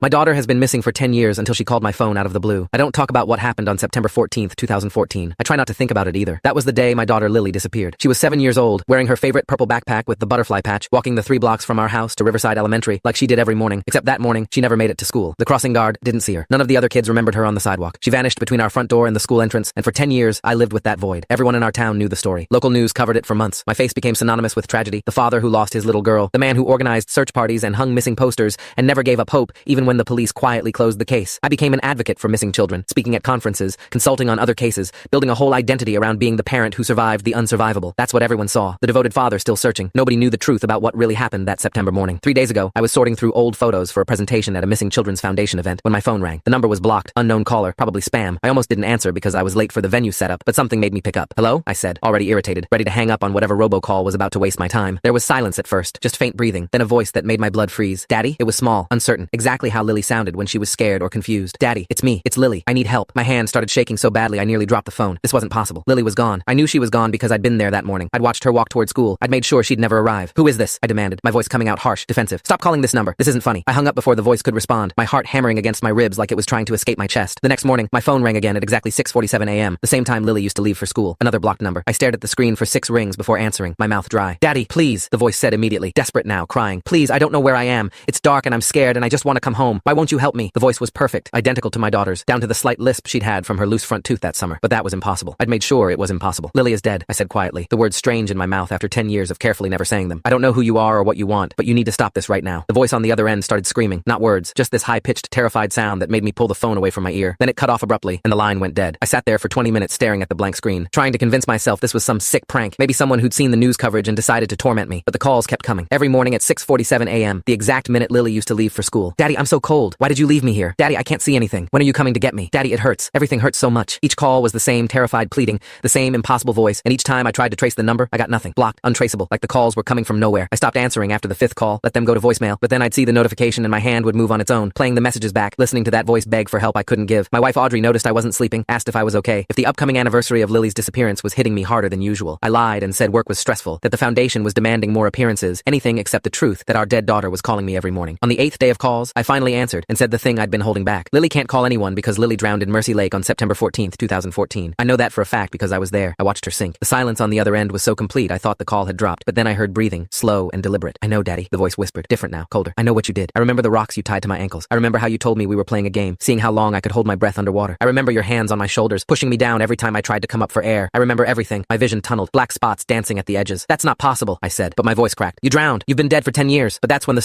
My daughter has been missing for 10 years until she called my phone out of the blue. I don't talk about what happened on September 14th, 2014. I try not to think about it either. That was the day my daughter Lily disappeared. She was 7 years old, wearing her favorite purple backpack with the butterfly patch, walking the 3 blocks from our house to Riverside Elementary like she did every morning, except that morning, she never made it to school. The crossing guard didn't see her. None of the other kids remembered her on the sidewalk. She vanished between our front door and the school entrance, and for 10 years, I lived with that void. Everyone in our town knew the story. Local news covered it for months. My face became synonymous with tragedy. The father who lost his little girl, the man who organized search parties and hung missing posters and never gave up hope even when the police quietly closed the case. I became an advocate for missing children, speaking at conferences, consulting on other cases, building a whole identity around being the parent who survived the unsurvivable. That's what everyone saw. The devoted father still searching. Nobody knew the truth about what really happened that September morning. 3 days ago, I was sorting through old photos for a presentation at a Missing Children's Foundation event when my phone rang. The number was blocked. Unknown caller, probably spam. I almost didn't answer because I was late for the venue setup, but something made me pick up. Hello? I said, already irritated, ready to hang up on whatever robocall was about to waste my time. There was silence at first, just faint breathing, then a voice that made my blood freeze. Daddy? It was small, uncertain, exactly how Lily sounded when she was scared or confused. Daddy, it's me. It's Lily. I need help. My hand started shaking so badly I nearly dropped the phone. This wasn't possible. Lily was gone. I knew she was gone because I'd been there that morning. I'd watched her walk toward school. I'd made sure she'd never arrive. Who is this? I demanded, my voice coming out harsh, defensive. Stop calling this number. This isn't funny. I hung up before the voice could respond, my heart hammering against my ribs like it was trying to escape my chest. The next morning, my phone rang again at exactly 6:47 a.m., the same time Lily used to leave for school. Another blocked number. I stared at the screen for 6 rings before answering, my mouth dry. Daddy, please, the voice said immediately, desperate now, crying. Please, I don't know where I am. It's dark and I'm scared and I just want to come home. Why won't you help me? The voice was perfect, identical to my daughter's, down to the slight lisp she'd had from her loose front tooth that summer. But that was impossible. I'd made sure it was impossible. Lily is dead, I said quietly, the words strange in my mouth after 10 years of carefully never saying them. I don't know who you are or what you want, but you need to stop this right now. The voice on the other end started screaming, not words, just this high-pitched, terrified sound that made me pull the phone away from my ear. Then it cut off abruptly, and the line went dead. I sat there for 20 minutes staring at the blank screen, trying to convince myself this was some sick prank, maybe someone who'd seen the news coverage and decided to torment me. But the calls kept coming. Every morning at 6:47 a.m., the exact minute Lily used to leave for school. Daddy, I'm so cold. Why did you leave me here? Daddy, I can't see anything. When are you coming to get me? Daddy, it hurts. Everything hurts so much. Each call was the same terrified pleading, the same impossible voice, and each time I tried to trace the number, I got nothing. Blocked, untraceable, like the calls were coming from nowhere. I stopped answering after the 5th call, let them go to voicemail, but then I'd see the notification and my hand would move on its own, playing the messages back, listening to that voice beg for help I couldn't give. My wife Audrey noticed I wasn't sleeping, asked if I was okay, if the upcoming anniversary of Lily's disappearance was hitting me harder than usual. I lied and said work was stressful, that the foundation was demanding more appearances, anything except the truth that our dead daughter was calling me every morning. On the 8th day of calls, I finally answered and said the thing I'd been holding back. Lily can't call anyone because Lily drowned in Mercy Lake on September 14th, 2014. I know that for a fact because I was there. I watched her sink. The silence on the other end was so complete I thought the call had dropped, but then I heard breathing, slow and deliberate. I know, Daddy, the voice whispered. Different now, colder. I know what you did. I remember the rocks you tied to my ankles. I remember how you told me we were playing a game, seeing how long I could hold my breath underwater. I remember your hands on my shoulders, pushing me down every time I tried to come up for air. I remember everything. My vision tunneled, black spots dancing at the edges. That's not possible, I said, but my voice cracked. You drowned. You've been dead for 10 years. But that's when the story